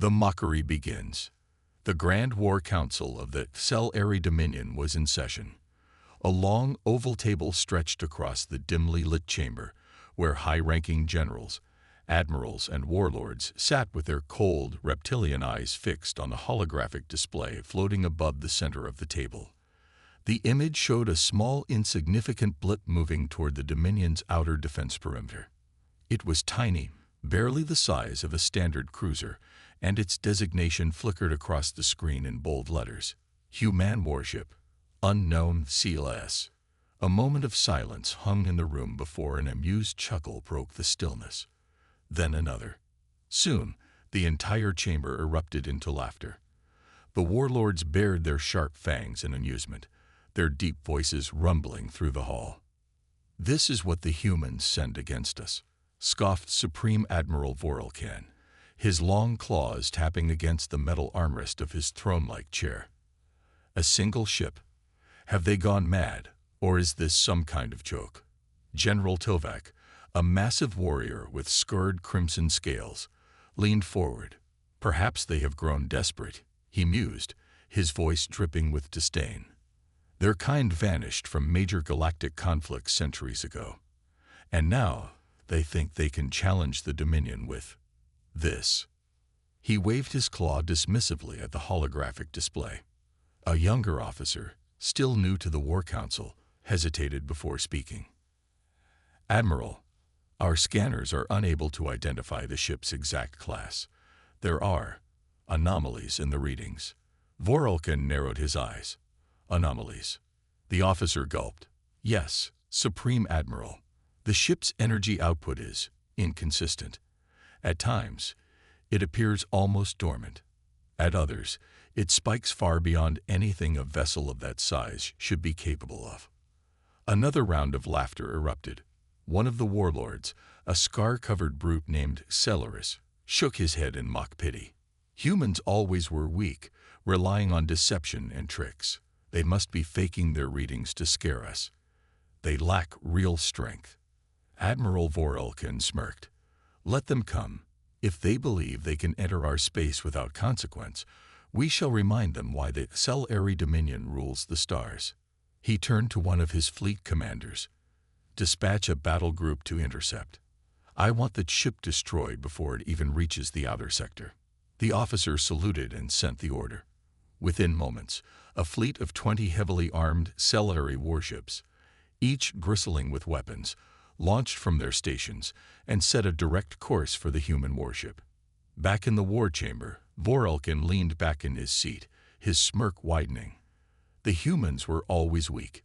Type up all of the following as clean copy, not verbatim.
The mockery begins. The Grand War Council of the Cell-Airy Dominion was in session. A long oval table stretched across the dimly lit chamber, where high-ranking generals, admirals, and warlords sat with their cold, reptilian eyes fixed on the holographic display floating above the center of the table. The image showed a small, insignificant blip moving toward the Dominion's outer defense perimeter. It was tiny, barely the size of a standard cruiser, and its designation flickered across the screen in bold letters. Human Warship, Unknown CLS. A moment of silence hung in the room before an amused chuckle broke the stillness. Then another. Soon, the entire chamber erupted into laughter. The warlords bared their sharp fangs in amusement, their deep voices rumbling through the hall. "This is what the humans send against us," scoffed Supreme Admiral Vorelkan, his long claws tapping against the metal armrest of his throne-like chair. "A single ship? Have they gone mad, or is this some kind of joke?" General Tovak, a massive warrior with scarred crimson scales, leaned forward. "Perhaps they have grown desperate," he mused, his voice dripping with disdain. "Their kind vanished from major galactic conflicts centuries ago, and now they think they can challenge the Dominion with this." He waved his claw dismissively at the holographic display. A younger officer, still new to the War Council, hesitated before speaking. "Admiral, our scanners are unable to identify the ship's exact class. There are anomalies in the readings." Vorelkan narrowed his eyes. "Anomalies?" The officer gulped. "Yes, Supreme Admiral. The ship's energy output is inconsistent. At times, it appears almost dormant. At others, it spikes far beyond anything a vessel of that size should be capable of." Another round of laughter erupted. One of the warlords, a scar-covered brute named Celeris, shook his head in mock pity. "Humans always were weak, relying on deception and tricks. They must be faking their readings to scare us. They lack real strength." Admiral Vorelkan smirked. "Let them come. If they believe they can enter our space without consequence, we shall remind them why the Cell-Airy Dominion rules the stars." He turned to one of his fleet commanders. "Dispatch a battle group to intercept. I want the ship destroyed before it even reaches the outer sector." The officer saluted and sent the order. Within moments, a fleet of 20 heavily armed Cell-Airy warships, each bristling with weapons, launched from their stations and set a direct course for the human warship. Back in the war chamber, Vorelkan leaned back in his seat, his smirk widening. The humans were always weak.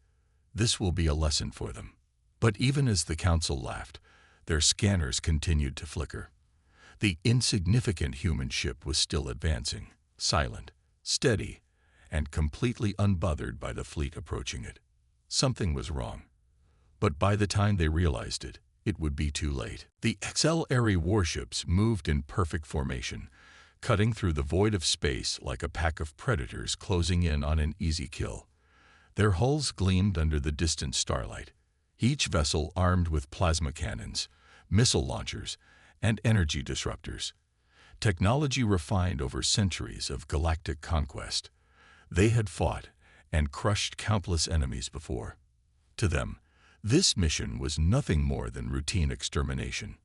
This will be a lesson for them. But even as the council laughed, their scanners continued to flicker. The insignificant human ship was still advancing, silent, steady, and completely unbothered by the fleet approaching it. Something was wrong. But by the time they realized it, it would be too late. The Cell-Airy warships moved in perfect formation, cutting through the void of space like a pack of predators closing in on an easy kill. Their hulls gleamed under the distant starlight, each vessel armed with plasma cannons, missile launchers, and energy disruptors. Technology refined over centuries of galactic conquest. They had fought and crushed countless enemies before. To them, this mission was nothing more than routine extermination.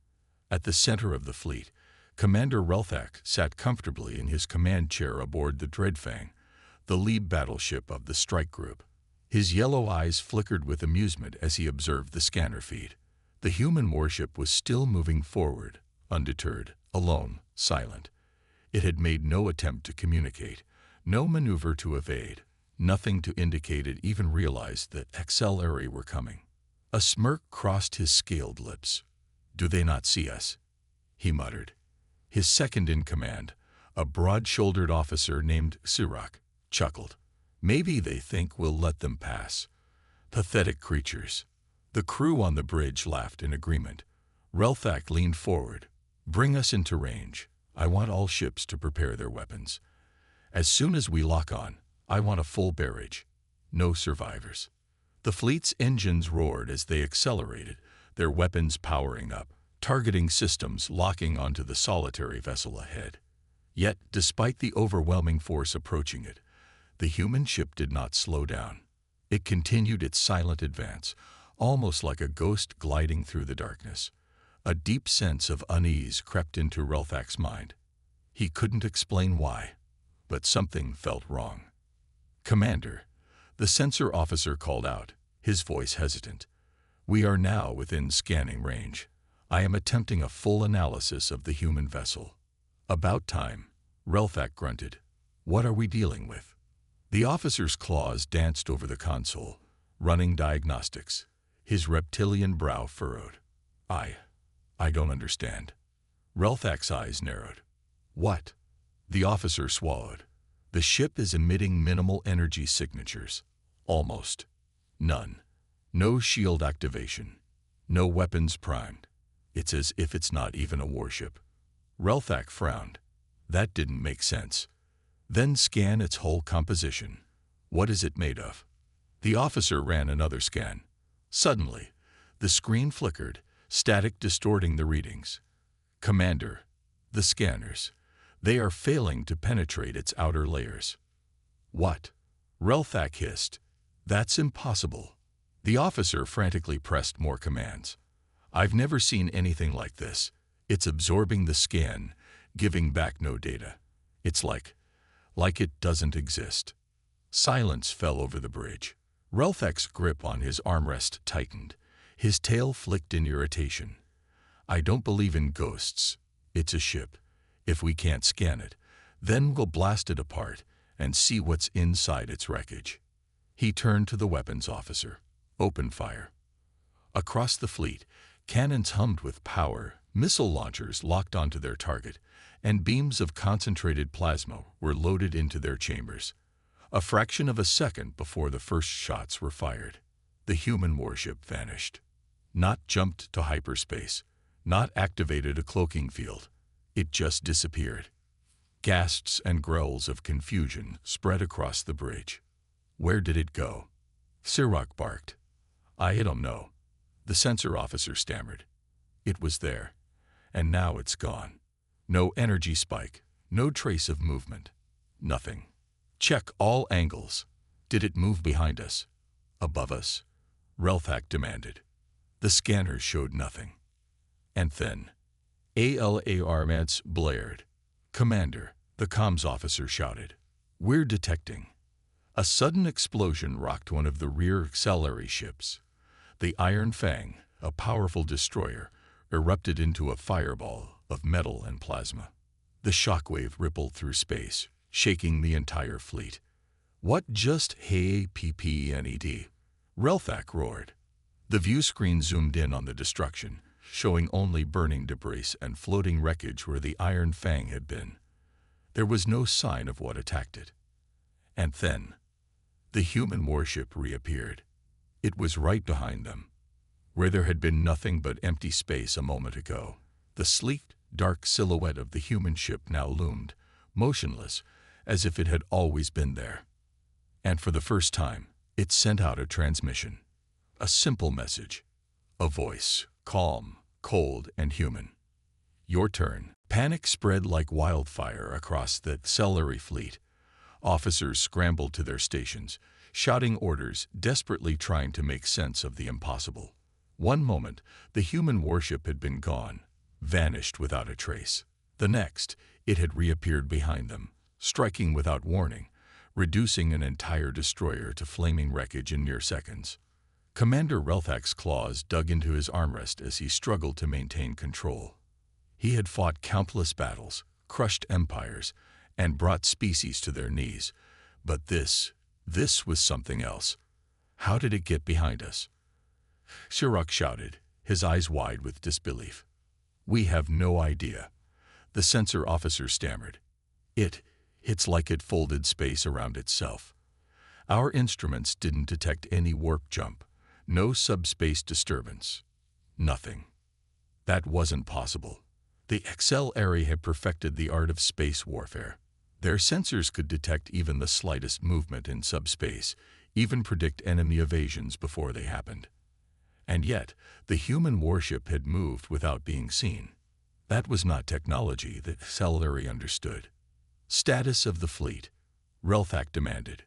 At the center of the fleet, Commander Relthak sat comfortably in his command chair aboard the Dreadfang, the lead battleship of the strike group. His yellow eyes flickered with amusement as he observed the scanner feed. The human warship was still moving forward, undeterred, alone, silent. It had made no attempt to communicate, no maneuver to evade, nothing to indicate it even realized that Cell-Airy were coming. A smirk crossed his scaled lips. "Do they not see us?" he muttered. His second-in-command, a broad-shouldered officer named Sirak, chuckled. "Maybe they think we'll let them pass. Pathetic creatures." The crew on the bridge laughed in agreement. Relthak leaned forward. "Bring us into range. I want all ships to prepare their weapons. As soon as we lock on, I want a full barrage. No survivors." The fleet's engines roared as they accelerated, their weapons powering up, targeting systems locking onto the solitary vessel ahead. Yet, despite the overwhelming force approaching it, the human ship did not slow down. It continued its silent advance, almost like a ghost gliding through the darkness. A deep sense of unease crept into Relthak's mind. He couldn't explain why, but something felt wrong. "Commander," the sensor officer called out, his voice hesitant. "We are now within scanning range. I am attempting a full analysis of the human vessel." "About time," Relthak grunted. "What are we dealing with?" The officer's claws danced over the console, running diagnostics, his reptilian brow furrowed. I don't understand." Relthak's eyes narrowed. "What?" The officer swallowed. "The ship is emitting minimal energy signatures. Almost none. No shield activation. No weapons primed. It's as if it's not even a warship." Relthak frowned. That didn't make sense. "Then scan its whole composition. What is it made of?" The officer ran another scan. Suddenly, the screen flickered, static distorting the readings. "Commander, the scanners. They are failing to penetrate its outer layers." "What?" Relthak hissed. "That's impossible." The officer frantically pressed more commands. "I've never seen anything like this. It's absorbing the scan, giving back no data. It's like it doesn't exist." Silence fell over the bridge. Relthak's grip on his armrest tightened. His tail flicked in irritation. "I don't believe in ghosts. It's a ship. If we can't scan it, then we'll blast it apart and see what's inside its wreckage." He turned to the weapons officer. "Open fire." Across the fleet, cannons hummed with power, missile launchers locked onto their target, and beams of concentrated plasma were loaded into their chambers. A fraction of a second before the first shots were fired, the human warship vanished. Not jumped to hyperspace, not activated a cloaking field. It just disappeared. Gasps and growls of confusion spread across the bridge. "Where did it go?" Sirach barked. "I don't know." The sensor officer stammered. "It was there, and now it's gone. No energy spike, no trace of movement. Nothing. Check all angles. Did it move behind us? Above us?" Relthak demanded. The scanners showed nothing. And then, alarms blared. "Commander," the comms officer shouted. "We're detecting." A sudden explosion rocked one of the rear auxiliary ships. The Iron Fang, a powerful destroyer, erupted into a fireball of metal and plasma. The shockwave rippled through space, shaking the entire fleet. "What just happened?" Relthak roared. The view screen zoomed in on the destruction, showing only burning debris and floating wreckage where the Iron Fang had been. There was no sign of what attacked it. And then, the human warship reappeared. It was right behind them, where there had been nothing but empty space a moment ago. The sleek, dark silhouette of the human ship now loomed, motionless, as if it had always been there. And for the first time, it sent out a transmission. A simple message. A voice, calm, cold, and human. "Your turn." Panic spread like wildfire across the auxiliary fleet. Officers scrambled to their stations, shouting orders, desperately trying to make sense of the impossible. One moment, the human warship had been gone, vanished without a trace. The next, it had reappeared behind them, striking without warning, reducing an entire destroyer to flaming wreckage in mere seconds. Commander Relthak's claws dug into his armrest as he struggled to maintain control. He had fought countless battles, crushed empires, and brought species to their knees. But this was something else. How did it get behind us? Sirach shouted, his eyes wide with disbelief. "We have no idea." The sensor officer stammered. It's like it folded space around itself. Our instruments didn't detect any warp jump, no subspace disturbance. Nothing. That wasn't possible. The XLR had perfected the art of space warfare. Their sensors could detect even the slightest movement in subspace, even predict enemy evasions before they happened. And yet, the human warship had moved without being seen. That was not technology that XLR understood. Status of the fleet, Relthak demanded.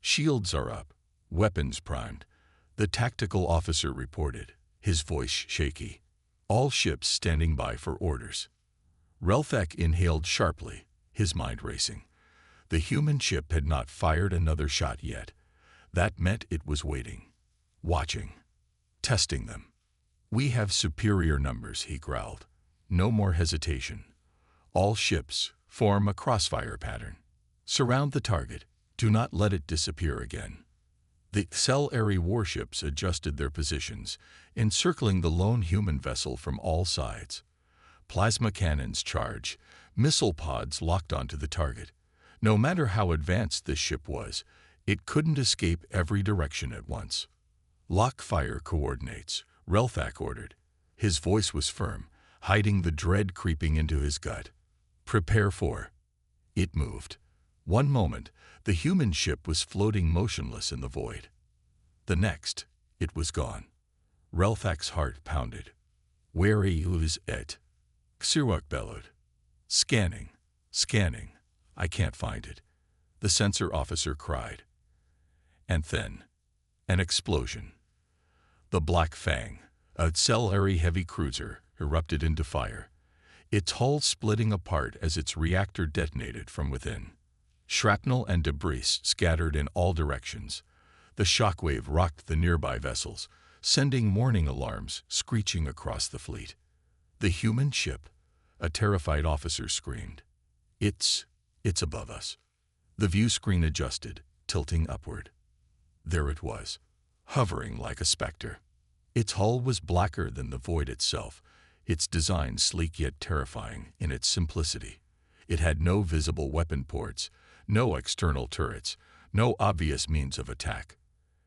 Shields are up, weapons primed, the tactical officer reported, his voice shaky. All ships standing by for orders. Relthak inhaled sharply, his mind racing. The human ship had not fired another shot yet. That meant it was waiting, watching, testing them. We have superior numbers, he growled. No more hesitation. All ships, form a crossfire pattern. Surround the target. Do not let it disappear again. The HFY warships adjusted their positions, encircling the lone human vessel from all sides. Plasma cannons charge, missile pods locked onto the target. No matter how advanced this ship was, it couldn't escape every direction at once. Lock fire coordinates, Relthak ordered. His voice was firm, hiding the dread creeping into his gut. Prepare for. It moved. One moment, the human ship was floating motionless in the void. The next, it was gone. Relthak's heart pounded. Where is it? Xirwak bellowed. Scanning, scanning. I can't find it. The sensor officer cried. And then, an explosion. The Black Fang, a HFY heavy cruiser, erupted into fire, its hull splitting apart as its reactor detonated from within. Shrapnel and debris scattered in all directions. The shockwave rocked the nearby vessels, sending warning alarms screeching across the fleet. The human ship, a terrified officer screamed. It's above us. The view screen adjusted, tilting upward. There it was, hovering like a specter. Its hull was blacker than the void itself, its design sleek yet terrifying in its simplicity. It had no visible weapon ports, no external turrets, no obvious means of attack.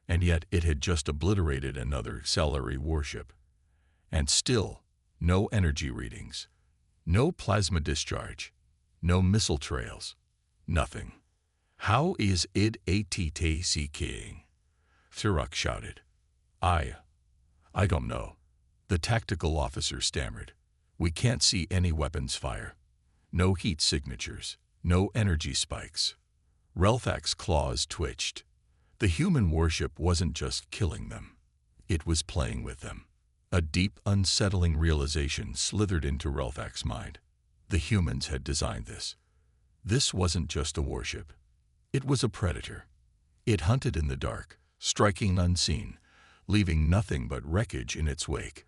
And yet it had just obliterated another HFY warship. And still, no energy readings, no plasma discharge, no missile trails, nothing. How is it ATTCing? Xirwak shouted. I don't know. The tactical officer stammered. We can't see any weapons fire. No heat signatures, no energy spikes. Relthak's claws twitched. The human warship wasn't just killing them. It was playing with them. A deep, unsettling realization slithered into Relthak's mind. The humans had designed this. This wasn't just a warship. It was a predator. It hunted in the dark, striking unseen, leaving nothing but wreckage in its wake.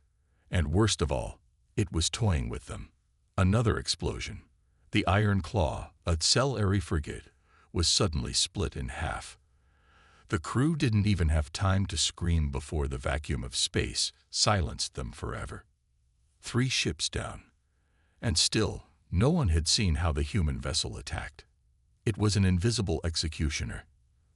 And worst of all, it was toying with them. Another explosion. The Iron Claw, a HFY frigate, was suddenly split in half. The crew didn't even have time to scream before the vacuum of space silenced them forever. 3 ships down. And still, no one had seen how the human vessel attacked. It was an invisible executioner.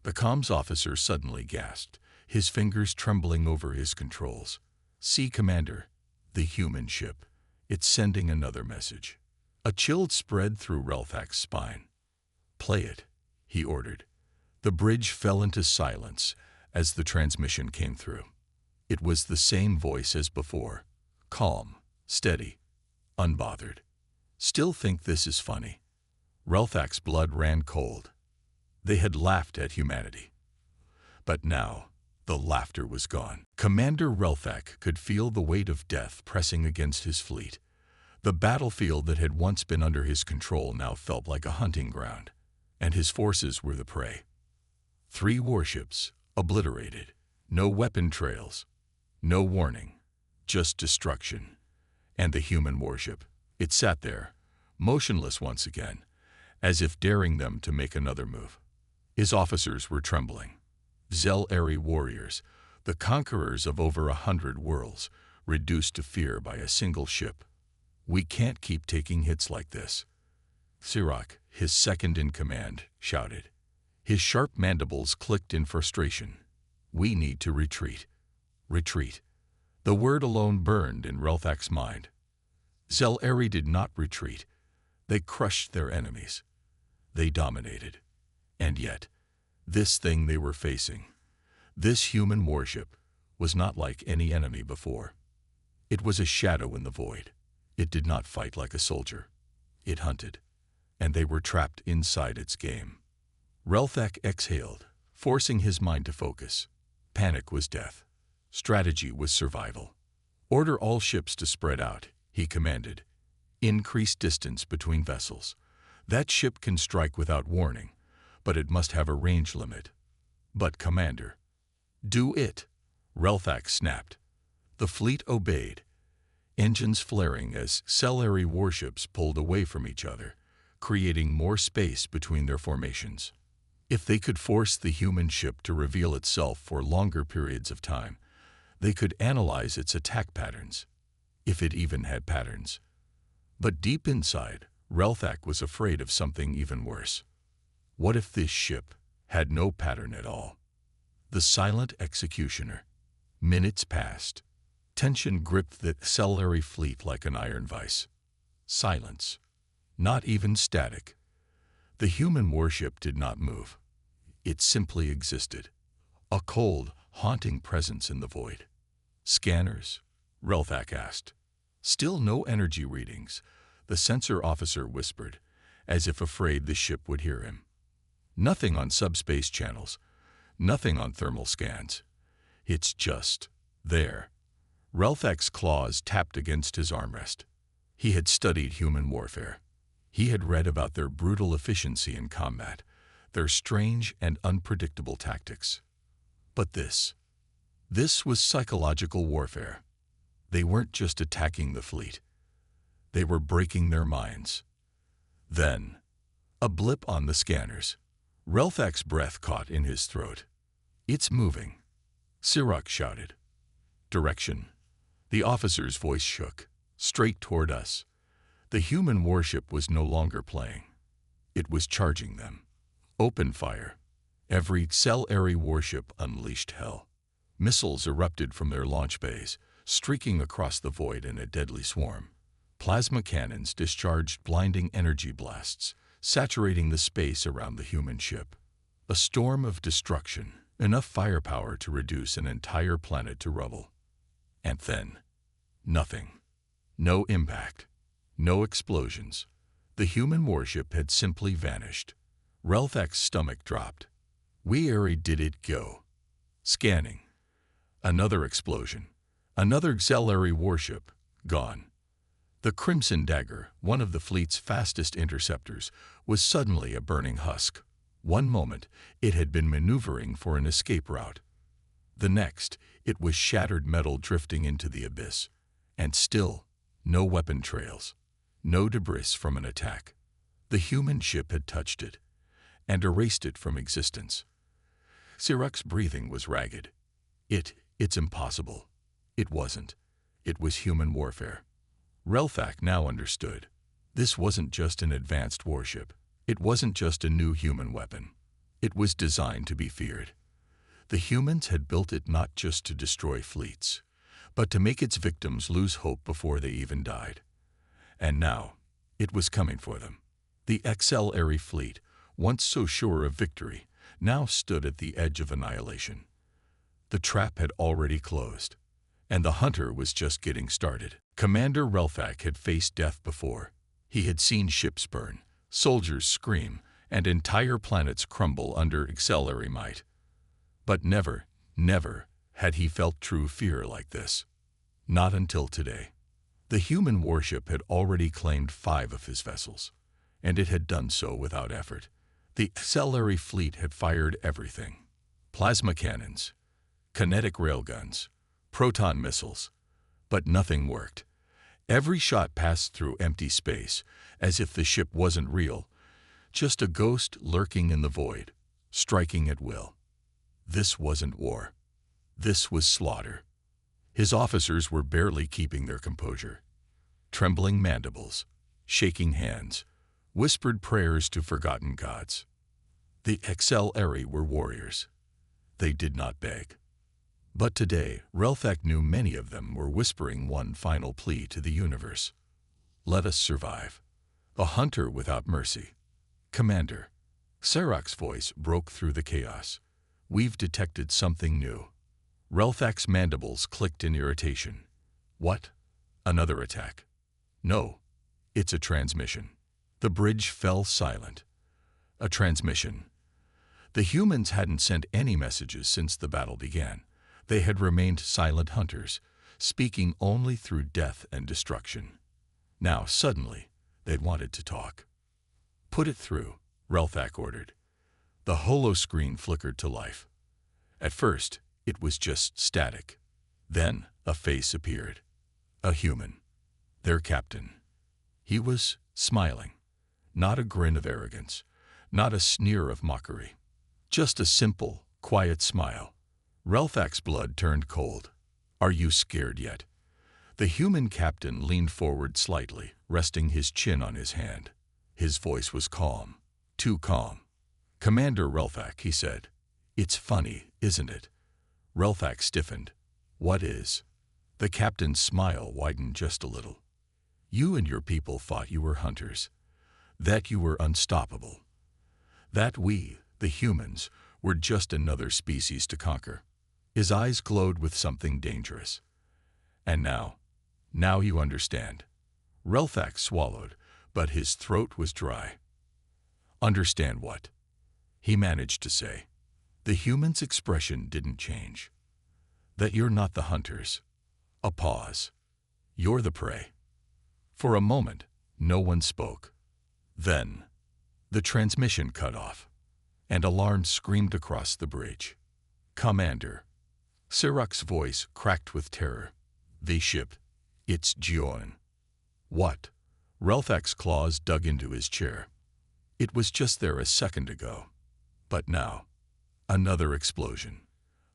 The comms officer suddenly gasped, his fingers trembling over his controls. "See, Commander, the human ship. It's sending another message." A chill spread through Relthak's spine. "Play it," he ordered. The bridge fell into silence as the transmission came through. It was the same voice as before, calm, steady, unbothered. "Still think this is funny?" Relthak's blood ran cold. They had laughed at humanity. But now, the laughter was gone. Commander Relthak could feel the weight of death pressing against his fleet. The battlefield that had once been under his control now felt like a hunting ground, and his forces were the prey. 3 warships, obliterated, no weapon trails, no warning, just destruction. And the human warship, it sat there, motionless once again, as if daring them to make another move. His officers were trembling. HFY warriors, the conquerors of over 100 worlds, reduced to fear by a single ship. "We can't keep taking hits like this." Xirwak, his second in command, shouted. His sharp mandibles clicked in frustration. "We need to retreat. Retreat." The word alone burned in Relthak's mind. HFY did not retreat. They crushed their enemies. They dominated. And yet, this thing they were facing, this human warship, was not like any enemy before. It was a shadow in the void. It did not fight like a soldier. It hunted. and they were trapped inside its game. Relthak exhaled, forcing his mind to focus. Panic was death. Strategy was survival. "Order all ships to spread out," he commanded. "Increase distance between vessels. That ship can strike without warning, but it must have a range limit." "But, Commander—" "Do it," Relthak snapped. The fleet obeyed, engines flaring as Cellary warships pulled away from each other, creating more space between their formations. If they could force the human ship to reveal itself for longer periods of time, they could analyze its attack patterns, if it even had patterns. But deep inside, Relthak was afraid of something even worse. What if this ship had no pattern at all? The silent executioner. Minutes passed. Tension gripped the Cellary fleet like an iron vice. Silence. Not even static. The human warship did not move. It simply existed. A cold, haunting presence in the void. "Scanners?" Relthak asked. "Still no energy readings," the sensor officer whispered, as if afraid the ship would hear him. "Nothing on subspace channels. Nothing on thermal scans. It's just there." Relthak's claws tapped against his armrest. He had studied human warfare. He had read about their brutal efficiency in combat, their strange and unpredictable tactics. But this was psychological warfare. They weren't just attacking the fleet. They were breaking their minds. Then, a blip on the scanners. Relthak's breath caught in his throat. "It's moving," Sirach shouted. "Direction." The officer's voice shook. "Straight toward us." The human warship was no longer playing. It was charging them. Open fire. Every Cellary warship unleashed hell. Missiles erupted from their launch bays, streaking across the void in a deadly swarm. Plasma cannons discharged blinding energy blasts, saturating the space around the human ship. A storm of destruction, enough firepower to reduce an entire planet to rubble. And then, nothing. No impact. No explosions. The human warship had simply vanished. Relthak's stomach dropped. "Where did it go?" Scanning. Another explosion. Another Cellary warship, gone. The Crimson Dagger, one of the fleet's fastest interceptors, was suddenly a burning husk. One moment, it had been maneuvering for an escape route. The next, it was shattered metal drifting into the abyss. And still, no weapon trails. No debris from an attack. The human ship had touched it and erased it from existence. Sirach's breathing was ragged. It's impossible. It wasn't. It was human warfare. Relthak now understood. This wasn't just an advanced warship. It wasn't just a new human weapon. It was designed to be feared. The humans had built it not just to destroy fleets, but to make its victims lose hope before they even died. And now, it was coming for them. The Cellary fleet, once so sure of victory, now stood at the edge of annihilation. The trap had already closed, and the hunter was just getting started. Commander Relthak had faced death before. He had seen ships burn, soldiers scream, and entire planets crumble under Cellary might. But never had he felt true fear like this. Not until today. The human warship had already claimed 5 of his vessels, and it had done so without effort. The Cellary fleet had fired everything. Plasma cannons, kinetic railguns, proton missiles, but nothing worked. Every shot passed through empty space, as if the ship wasn't real, just a ghost lurking in the void, striking at will. This wasn't war. This was slaughter. His officers were barely keeping their composure. Trembling mandibles, shaking hands, whispered prayers to forgotten gods. The Cellary were warriors. They did not beg. But today, Relthak knew many of them were whispering one final plea to the universe. "Let us survive." A hunter without mercy. "Commander," Sirach's voice broke through the chaos. "We've detected something new." Relthak's mandibles clicked in irritation. "What? Another attack?" "No, it's a transmission." The bridge fell silent. A transmission. The humans hadn't sent any messages since the battle began. They had remained silent hunters, speaking only through death and destruction. Now, suddenly, they'd wanted to talk. "Put it through," Relthak ordered. The holoscreen flickered to life. At first, it was just static. Then, a face appeared. A human. Their captain. He was smiling. Not a grin of arrogance. Not a sneer of mockery. Just a simple, quiet smile. Relthak's blood turned cold. "Are you scared yet?" The human captain leaned forward slightly, resting his chin on his hand. His voice was calm. Too calm. "Commander Relthak," he said. "It's funny, isn't it?" Relthak stiffened. "What is?" The captain's smile widened just a little. "You and your people thought you were hunters. That you were unstoppable. That we, the humans, were just another species to conquer." His eyes glowed with something dangerous. "And now you understand." Relthak swallowed, but his throat was dry. "Understand what?" he managed to say. The human's expression didn't change. "That you're not the hunters." A pause. "You're the prey." For a moment, no one spoke. Then, the transmission cut off, and alarms screamed across the bridge. "Commander." Sirach's voice cracked with terror. "The ship. It's Jion." "What?" Relthak's claws dug into his chair. "It was just there a second ago. But now, another explosion.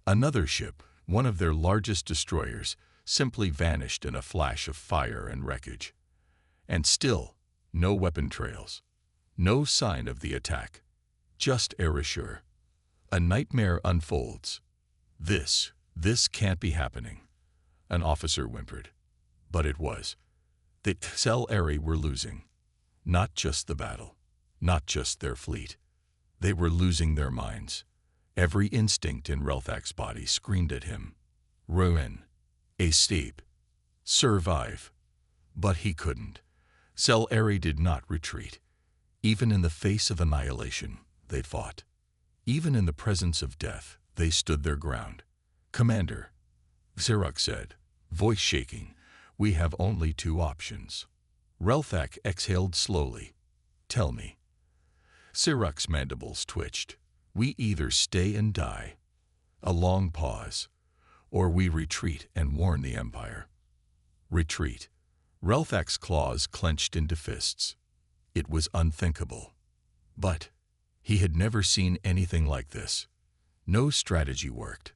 Another ship, one of their largest destroyers, simply vanished in a flash of fire and wreckage. And still, no weapon trails. No sign of the attack. Just erasure. A nightmare unfolds. This can't be happening." An officer whimpered. But it was. The HFY were losing. Not just the battle. Not just their fleet. They were losing their minds. Every instinct in Relthak's body screamed at him. Ruin. Escape. Survive. But he couldn't. HFY did not retreat. Even in the face of annihilation, they fought. Even in the presence of death, they stood their ground. "Commander," Sirach said, voice shaking, "we have only two options." Relthak exhaled slowly. "Tell me." Sirach's mandibles twitched. "We either stay and die," a long pause, "or we retreat and warn the Empire." Retreat. Relthak's claws clenched into fists. It was unthinkable. But he had never seen anything like this. No strategy worked.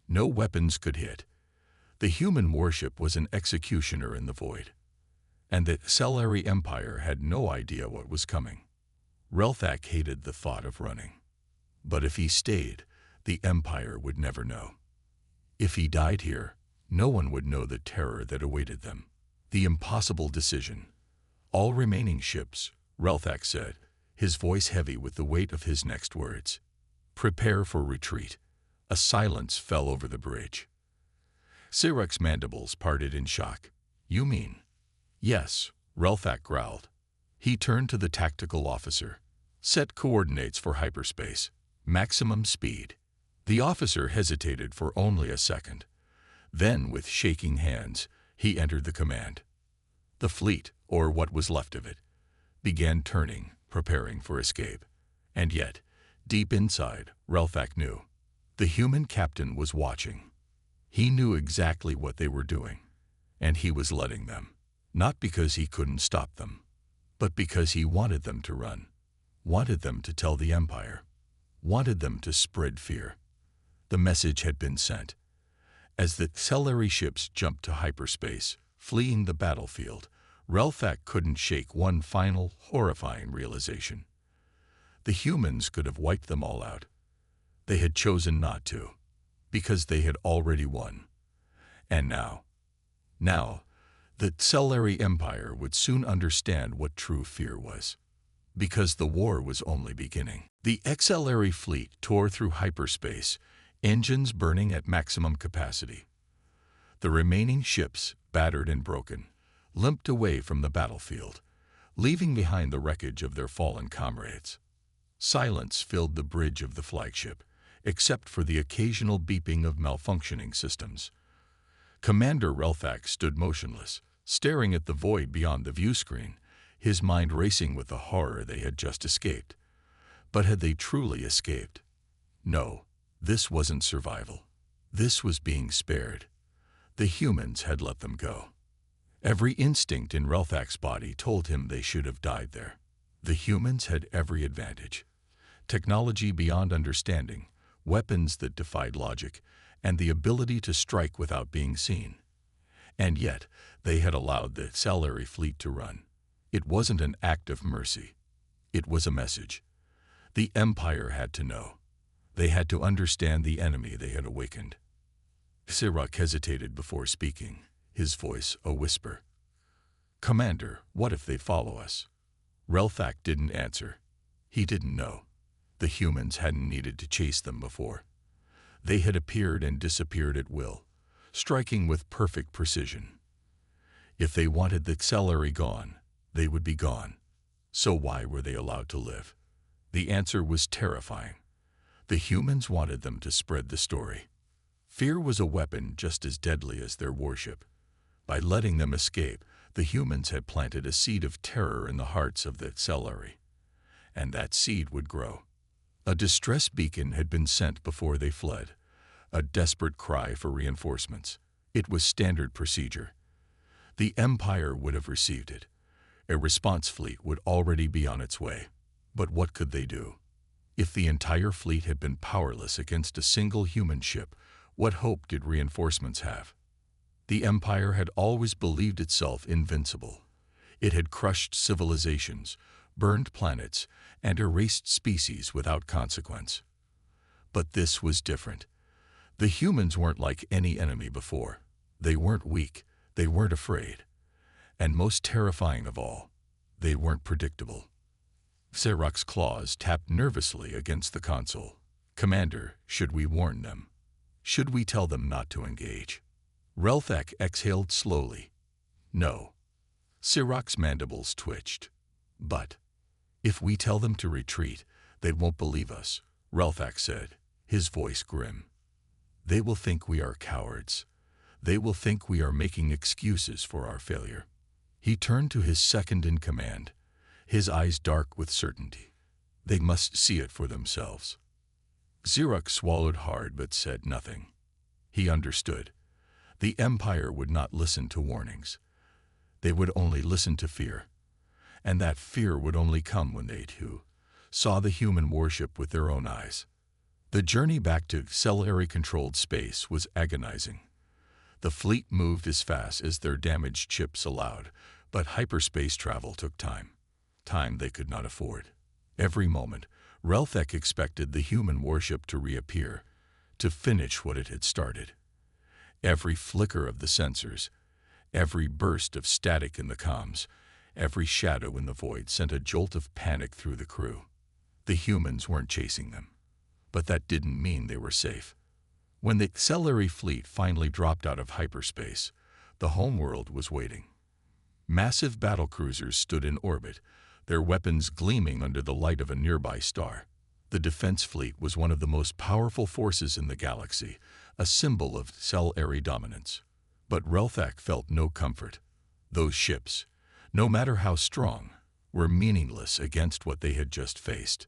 No weapons could hit. The human warship was an executioner in the void. And the HFY Empire had no idea what was coming. Relthak hated the thought of running. But if he stayed, the Empire would never know. If he died here, no one would know the terror that awaited them. The impossible decision. "All remaining ships," Relthak said, his voice heavy with the weight of his next words. "Prepare for retreat." A silence fell over the bridge. Sirach's mandibles parted in shock. "You mean?" "Yes," Relthak growled. He turned to the tactical officer. "Set coordinates for hyperspace. Maximum speed." The officer hesitated for only a second. Then, with shaking hands, he entered the command. The fleet, or what was left of it, began turning, preparing for escape. And yet, deep inside, Relthak knew. The human captain was watching. He knew exactly what they were doing, and he was letting them. Not because he couldn't stop them, but because he wanted them to run, wanted them to tell the Empire, wanted them to spread fear. The message had been sent. As the HFY ships jumped to hyperspace, fleeing the battlefield, Relthak couldn't shake one final, horrifying realization. The humans could have wiped them all out. They had chosen not to, because they had already won. And now, the HFY Empire would soon understand what true fear was. Because the war was only beginning. The HFY fleet tore through hyperspace, engines burning at maximum capacity. The remaining ships, battered and broken, limped away from the battlefield, leaving behind the wreckage of their fallen comrades. Silence filled the bridge of the flagship, except for the occasional beeping of malfunctioning systems. Commander Relthak stood motionless, staring at the void beyond the view screen, his mind racing with the horror they had just escaped. But had they truly escaped? No, this wasn't survival. This was being spared. The humans had let them go. Every instinct in Relthak's body told him they should have died there. The humans had every advantage. Technology beyond understanding, weapons that defied logic, and the ability to strike without being seen. And yet, they had allowed the Celery fleet to run. It wasn't an act of mercy. It was a message. The Empire had to know. They had to understand the enemy they had awakened. Sirak hesitated before speaking, his voice a whisper. "Commander, what if they follow us?" Relthak didn't answer. He didn't know. The humans hadn't needed to chase them before. They had appeared and disappeared at will, striking with perfect precision. If they wanted the Celery gone, they would be gone. So why were they allowed to live? The answer was terrifying. The humans wanted them to spread the story. Fear was a weapon just as deadly as their warship. By letting them escape, the humans had planted a seed of terror in the hearts of the Celery. And that seed would grow. A distress beacon had been sent before they fled, a desperate cry for reinforcements. It was standard procedure. The Empire would have received it. A response fleet would already be on its way. But what could they do? If the entire fleet had been powerless against a single human ship, what hope did reinforcements have? The Empire had always believed itself invincible. It had crushed civilizations, burned planets, and erased species without consequence. But this was different. The humans weren't like any enemy before. They weren't weak, they weren't afraid. And most terrifying of all, they weren't predictable. Sirak's claws tapped nervously against the console. "Commander, should we warn them? Should we tell them not to engage?" Relthak exhaled slowly. "No." Sirak's mandibles twitched. "But if we tell them to retreat, they won't believe us," Relthak said, his voice grim. "They will think we are cowards. They will think we are making excuses for our failure." He turned to his second-in-command, his eyes dark with certainty. They must see it for themselves. Sirak swallowed hard but said nothing. He understood. The Empire would not listen to warnings. They would only listen to fear. And that fear would only come when they, too, saw the human warship with their own eyes. The journey back to Celery-controlled space was agonizing. The fleet moved as fast as their damaged ships allowed, but hyperspace travel took time. Time they could not afford. Every moment, Relthak expected the human warship to reappear, to finish what it had started. Every flicker of the sensors, every burst of static in the comms, every shadow in the void sent a jolt of panic through the crew. The humans weren't chasing them. But that didn't mean they were safe. When the Celery fleet finally dropped out of hyperspace, the homeworld was waiting. Massive battlecruisers stood in orbit, their weapons gleaming under the light of a nearby star. The defense fleet was one of the most powerful forces in the galaxy, a symbol of Celery dominance. But Relthak felt no comfort. Those ships, no matter how strong, were meaningless against what they had just faced.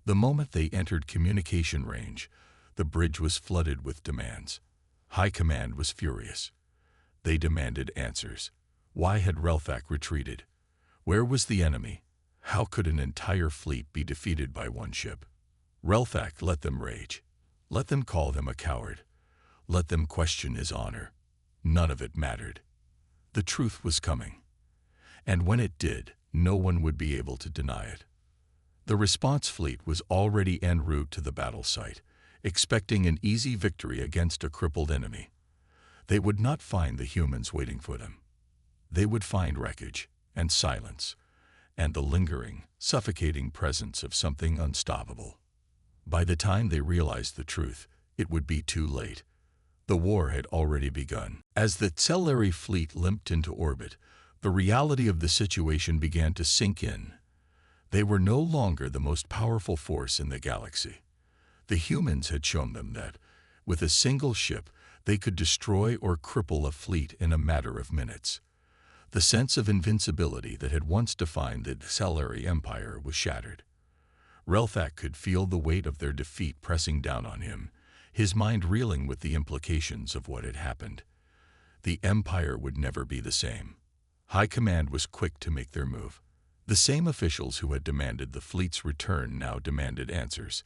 The moment they entered communication range, the bridge was flooded with demands. High Command was furious. They demanded answers. Why had Relthak retreated? Where was the enemy? How could an entire fleet be defeated by one ship? Relthak let them rage. Let them call him a coward. Let them question his honor. None of it mattered. The truth was coming. And when it did, no one would be able to deny it. The response fleet was already en route to the battle site, expecting an easy victory against a crippled enemy. They would not find the humans waiting for them. They would find wreckage and silence, and the lingering, suffocating presence of something unstoppable. By the time they realized the truth, it would be too late. The war had already begun. As the Celery fleet limped into orbit, The reality of the situation began to sink in. They were no longer the most powerful force in the galaxy. The humans had shown them that, with a single ship, they could destroy or cripple a fleet in a matter of minutes. The sense of invincibility that had once defined the Celery Empire was shattered. Relthak could feel the weight of their defeat pressing down on him, his mind reeling with the implications of what had happened. The Empire would never be the same. High Command was quick to make their move. The same officials who had demanded the fleet's return now demanded answers.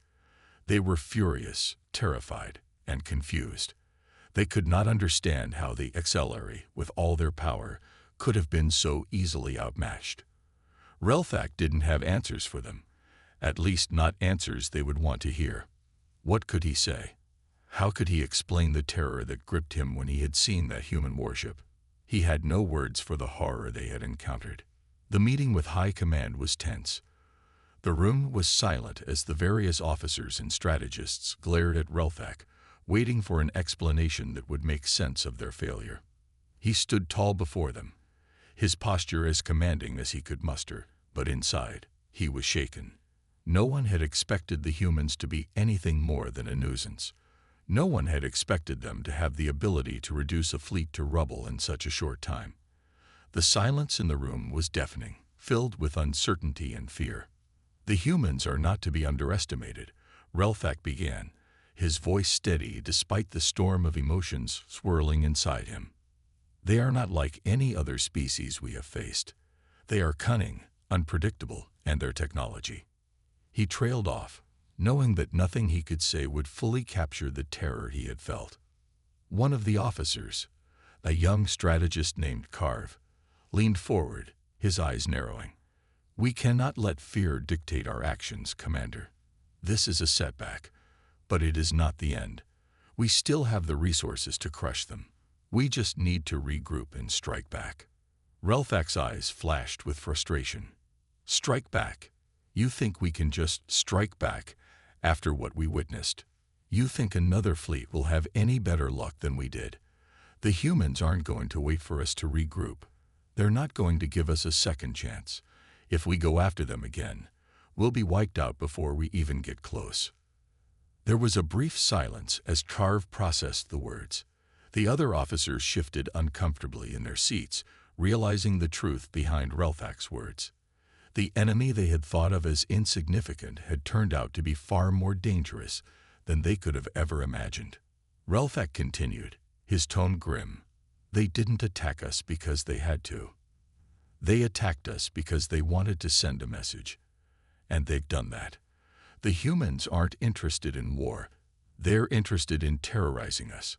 They were furious, terrified, and confused. They could not understand how the Celery, with all their power, could have been so easily outmatched. Relthak didn't have answers for them, at least not answers they would want to hear. What could he say? How could he explain the terror that gripped him when he had seen that human warship? He had no words for the horror they had encountered. The meeting with High Command was tense. The room was silent as the various officers and strategists glared at Relthak, waiting for an explanation that would make sense of their failure. He stood tall before them, his posture as commanding as he could muster, but inside, he was shaken. No one had expected the humans to be anything more than a nuisance. No one had expected them to have the ability to reduce a fleet to rubble in such a short time. The silence in the room was deafening, filled with uncertainty and fear. The humans are not to be underestimated, Relthak began, his voice steady despite the storm of emotions swirling inside him. They are not like any other species we have faced. They are cunning, unpredictable, and their technology. He trailed off, knowing that nothing he could say would fully capture the terror he had felt. One of the officers, a young strategist named Carve, leaned forward, his eyes narrowing. "We cannot let fear dictate our actions, Commander. This is a setback, but it is not the end. We still have the resources to crush them. We just need to regroup and strike back." Relthak's eyes flashed with frustration. "Strike back? You think we can just strike back after what we witnessed? You think another fleet will have any better luck than we did? The humans aren't going to wait for us to regroup. They're not going to give us a second chance. If we go after them again, we'll be wiped out before we even get close." There was a brief silence as Carve processed the words. The other officers shifted uncomfortably in their seats, realizing the truth behind Relthak's words. The enemy they had thought of as insignificant had turned out to be far more dangerous than they could have ever imagined. Relthak continued, his tone grim. "They didn't attack us because they had to. They attacked us because they wanted to send a message. And they've done that. The humans aren't interested in war. They're interested in terrorizing us.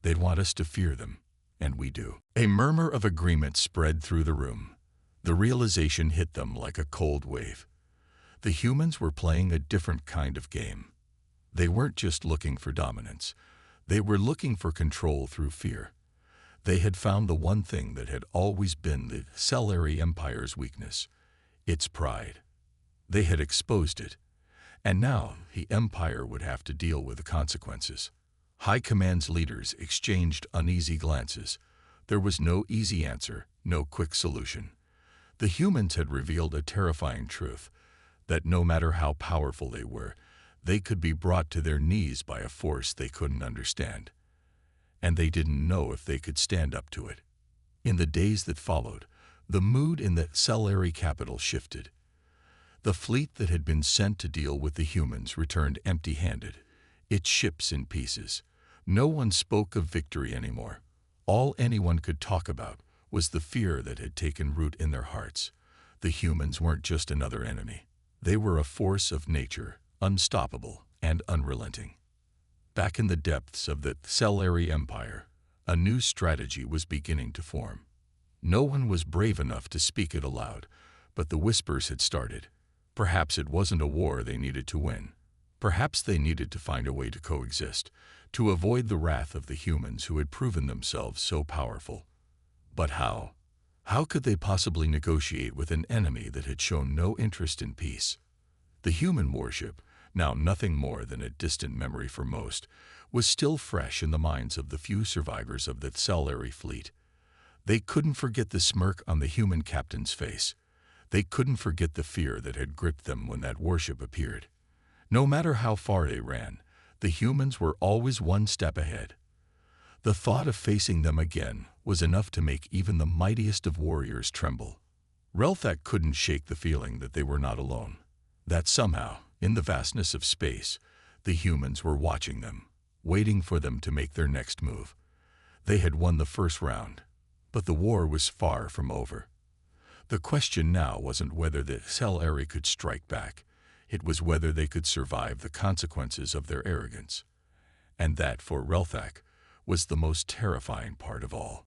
They want us to fear them, and we do." A murmur of agreement spread through the room. The realization hit them like a cold wave. The humans were playing a different kind of game. They weren't just looking for dominance. They were looking for control through fear. They had found the one thing that had always been the Celery Empire's weakness, its pride. They had exposed it, and now the Empire would have to deal with the consequences. High Command's leaders exchanged uneasy glances. There was no easy answer, no quick solution. The humans had revealed a terrifying truth, that no matter how powerful they could be brought to their knees by a force they couldn't understand. And they didn't know if they could stand up to it. In the days that followed, the mood in the Celery capital shifted. The fleet that had been sent to deal with the humans returned empty-handed, its ships in pieces. No one spoke of victory anymore. All anyone could talk about was the fear that had taken root in their hearts. The humans weren't just another enemy. They were a force of nature, unstoppable and unrelenting. Back in the depths of the Celery Empire, a new strategy was beginning to form. No one was brave enough to speak it aloud, but the whispers had started. Perhaps it wasn't a war they needed to win. Perhaps they needed to find a way to coexist, to avoid the wrath of the humans who had proven themselves so powerful. But how? How could they possibly negotiate with an enemy that had shown no interest in peace? The human warship, now nothing more than a distant memory for most, was still fresh in the minds of the few survivors of the Celery fleet. They couldn't forget the smirk on the human captain's face. They couldn't forget the fear that had gripped them when that warship appeared. No matter how far they ran, the humans were always one step ahead. The thought of facing them again was enough to make even the mightiest of warriors tremble. Relthak couldn't shake the feeling that they were not alone, that somehow, in the vastness of space, the humans were watching them, waiting for them to make their next move. They had won the first round, but the war was far from over. The question now wasn't whether the HFY could strike back. It was whether they could survive the consequences of their arrogance. And that, for Relthak, was the most terrifying part of all.